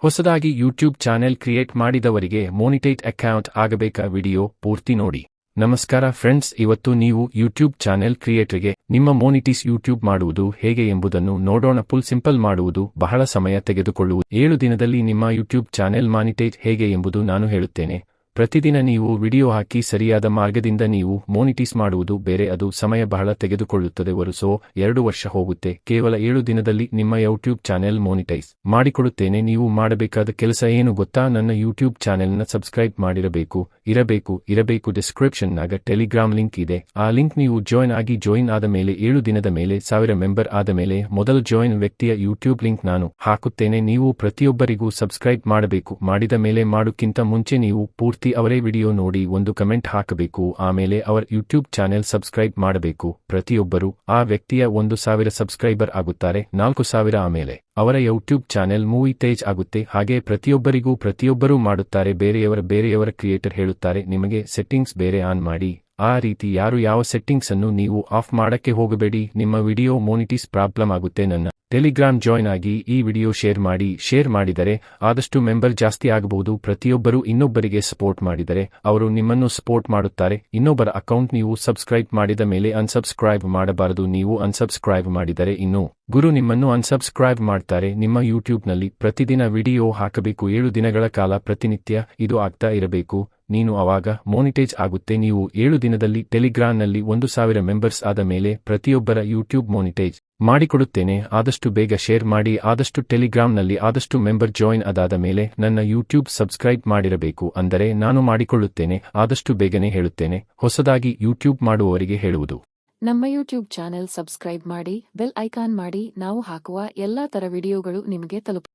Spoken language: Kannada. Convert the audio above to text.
ಹೊಸದಾಗಿ ಯೂಟ್ಯೂಬ್ ಚಾನೆಲ್ ಕ್ರಿಯೇಟ್ ಮಾಡಿದವರಿಗೆ ಮೋನಿಟೈಟ್ ಅಕೌಂಟ್ ಆಗಬೇಕಾ? ವಿಡಿಯೋ ಪೂರ್ತಿ ನೋಡಿ. ನಮಸ್ಕಾರ ಫ್ರೆಂಡ್ಸ್, ಇವತ್ತು ನೀವು ಯೂಟ್ಯೂಬ್ ಚಾನೆಲ್ ಕ್ರಿಯೇಟರ್ಗೆ ನಿಮ್ಮ ಮೋನಿಟೈಸ್ ಯೂಟ್ಯೂಬ್ ಮಾಡುವುದು ಹೇಗೆ ಎಂಬುದನ್ನು ನೋಡೋಣ. ಫುಲ್ ಸಿಂಪಲ್ ಮಾಡುವುದು ಬಹಳ ಸಮಯ ತೆಗೆದುಕೊಳ್ಳುವುದು. 7 ದಿನದಲ್ಲಿ ನಿಮ್ಮ ಯೂಟ್ಯೂಬ್ ಚಾನೆಲ್ ಮಾನಿಟೈಟ್ ಹೇಗೆ ಎಂಬುದು ನಾನು ಹೇಳುತ್ತೇನೆ. ಪ್ರತಿದಿನ ನೀವು ವಿಡಿಯೋ ಹಾಕಿ ಸರಿಯಾದ ಮಾರ್ಗದಿಂದ ನೀವು ಮೋನಿಟೈಸ್ ಮಾಡುವುದು ಬೇರೆ, ಅದು ಸಮಯ ಬಹಳ ತೆಗೆದುಕೊಳ್ಳುತ್ತದೆ. ವರ್ಷೋ 2 ವರ್ಷ ಹೋಗುತ್ತೆ. ಕೇವಲ 7 ದಿನದಲ್ಲಿ ನಿಮ್ಮ ಯೂಟ್ಯೂಬ್ ಚಾನೆಲ್ ಮೋನಿಟೈಸ್ ಮಾಡಿಕೊಡುತ್ತೇನೆ. ನೀವು ಮಾಡಬೇಕಾದ ಕೆಲಸ ಏನು ಗೊತ್ತಾ? ನನ್ನ ಯೂಟ್ಯೂಬ್ ಚಾನೆಲ್ನ ಸಬ್ಸ್ಕ್ರೈಬ್ ಇರಬೇಕು. ಡಿಸ್ಕ್ರಿಪ್ಷನ್ನಾಗ ಟೆಲಿಗ್ರಾಮ್ ಲಿಂಕ್ ಇದೆ. ಆ ಲಿಂಕ್ ನೀವು ಜಾಯಿನ್ ಆದ ಮೇಲೆ 7 ದಿನದ ಮೇಲೆ 1000 ಮೆಂಬರ್ ಆದ ಮೇಲೆ ಮೊದಲು ಜಾಯಿನ್ ವ್ಯಕ್ತಿಯ ಯೂಟ್ಯೂಬ್ ಲಿಂಕ್ ನಾನು ಹಾಕುತ್ತೇನೆ. ನೀವು ಪ್ರತಿಯೊಬ್ಬರಿಗೂ ಸಬ್ಸ್ಕ್ರೈಬ್ ಮಾಡಬೇಕು. ಮಾಡಿದ ಮೇಲೆ ಮಾಡೋಕ್ಕಿಂತ ಮುಂಚೆ ನೀವು ಪೂರ್ತಿ ಅವರೇ ವಿಡಿಯೋ ನೋಡಿ ಒಂದು ಕಮೆಂಟ್ ಹಾಕಬೇಕು. ಆಮೇಲೆ ಅವರ ಯೂಟ್ಯೂಬ್ ಚಾನೆಲ್ ಸಬ್ಸ್ಕ್ರೈಬ್ ಮಾಡಬೇಕು. ಪ್ರತಿಯೊಬ್ಬರು ಆ ವ್ಯಕ್ತಿಯ 1000 ಸಬ್ಸ್ಕ್ರೈಬರ್ ಆಗುತ್ತಾರೆ. 4000 ಆಮೇಲೆ ಅವರ ಯೂಟ್ಯೂಬ್ ಚಾನೆಲ್ ಮೂವಿತೇಜ್ ಆಗುತ್ತೆ. ಹಾಗೆ ಪ್ರತಿಯೊಬ್ಬರೂ ಮಾಡುತ್ತಾರೆ. ಬೇರೆಯವರ ಕ್ರಿಯೇಟರ್ ಹೇಳುತ್ತಾರೆ ನಿಮಗೆ ಸೆಟ್ಟಿಂಗ್ಸ್ ಬೇರೆ ಆನ್ ಮಾಡಿ. ಆ ರೀತಿ ಯಾರು ಯಾವ ಸೆಟ್ಟಿಂಗ್ಸ್ ಅನ್ನು ನೀವು ಆಫ್ ಮಾಡಕ್ಕೆ ಹೋಗಬೇಡಿ. ನಿಮ್ಮ ವಿಡಿಯೋ ಮೋನಿಟೈಸ್ ಪ್ರಾಬ್ಲಮ್ ಆಗುತ್ತೆ. ನನ್ನ ಟೆಲಿಗ್ರಾಮ್ ಜಾಯಿನ್ ಆಗಿ ಈ ವಿಡಿಯೋ ಶೇರ್ ಮಾಡಿದರೆ ಆದಷ್ಟು ಮೆಂಬರ್ ಜಾಸ್ತಿ ಆಗಬಹುದು. ಪ್ರತಿಯೊಬ್ಬರು ಇನ್ನೊಬ್ಬರಿಗೆ ಸಪೋರ್ಟ್ ಮಾಡಿದರೆ ಅವರು ನಿಮ್ಮನ್ನು ಸಪೋರ್ಟ್ ಮಾಡುತ್ತಾರೆ. ಇನ್ನೊಬ್ಬರ ಅಕೌಂಟ್ ನೀವು ಸಬ್ಸ್ಕ್ರೈಬ್ ಮಾಡಿದ ಮೇಲೆ ಅನ್ಸಬ್ಸ್ಕ್ರೈಬ್ ಮಾಡಬಾರದು. ನೀವು ಅನ್ಸಬ್ಸ್ಕ್ರೈಬ್ ಮಾಡಿದರೆ ಇನ್ನು ಗುರು ನಿಮ್ಮನ್ನು ಅನ್ಸಬ್ಸ್ಕ್ರೈಬ್ ಮಾಡ್ತಾರೆ. ನಿಮ್ಮ ಯೂಟ್ಯೂಬ್ನಲ್ಲಿ ಪ್ರತಿದಿನ ವಿಡಿಯೋ ಹಾಕಬೇಕು. 7 ದಿನಗಳ ಕಾಲ ಪ್ರತಿನಿತ್ಯ ಇದು ಆಗ್ತಾ ಇರಬೇಕು. ನೀನು ಅವಾಗ ಮೋನಿಟೈಜ್ ಆಗುತ್ತೆ. ನೀವು 7 ದಿನದಲ್ಲಿ ಟೆಲಿಗ್ರಾಮ್ನಲ್ಲಿ 1000 ಮೆಂಬರ್ಸ್ ಆದ ಮೇಲೆ ಪ್ರತಿಯೊಬ್ಬರ ಯೂಟ್ಯೂಬ್ ಮೋನಿಟೈಜ್ ಮಾಡಿಕೊಡುತ್ತೇನೆ. ಆದಷ್ಟು ಬೇಗ ಶೇರ್ ಮಾಡಿ. ಆದಷ್ಟು ಟೆಲಿಗ್ರಾಮ್ನಲ್ಲಿ ಆದಷ್ಟು ಮೆಂಬರ್ ಜಾಯಿನ್ ಆದಾದ ಮೇಲೆ ನನ್ನ ಯೂಟ್ಯೂಬ್ ಸಬ್ಸ್ಕ್ರೈಬ್ ಮಾಡಿರಬೇಕು. ಅಂದರೆ ನಾನು ಮಾಡಿಕೊಳ್ಳುತ್ತೇನೆ. ಆದಷ್ಟು ಬೇಗನೆ ಹೇಳುತ್ತೇನೆ. ಹೊಸದಾಗಿ ಯೂಟ್ಯೂಬ್ ಮಾಡುವವರಿಗೆ ಹೇಳುವುದು, ನಮ್ಮ ಯೂಟ್ಯೂಬ್ ಚಾನೆಲ್ ಸಬ್ಸ್ಕ್ರೈಬ್ ಮಾಡಿ, ಬೆಲ್ ಐಕಾನ್ ಮಾಡಿ. ನಾವು ಹಾಕುವ ಎಲ್ಲಾ ತರ ವಿಡಿಯೋಗಳು ನಿಮಗೆ ತಲುಪ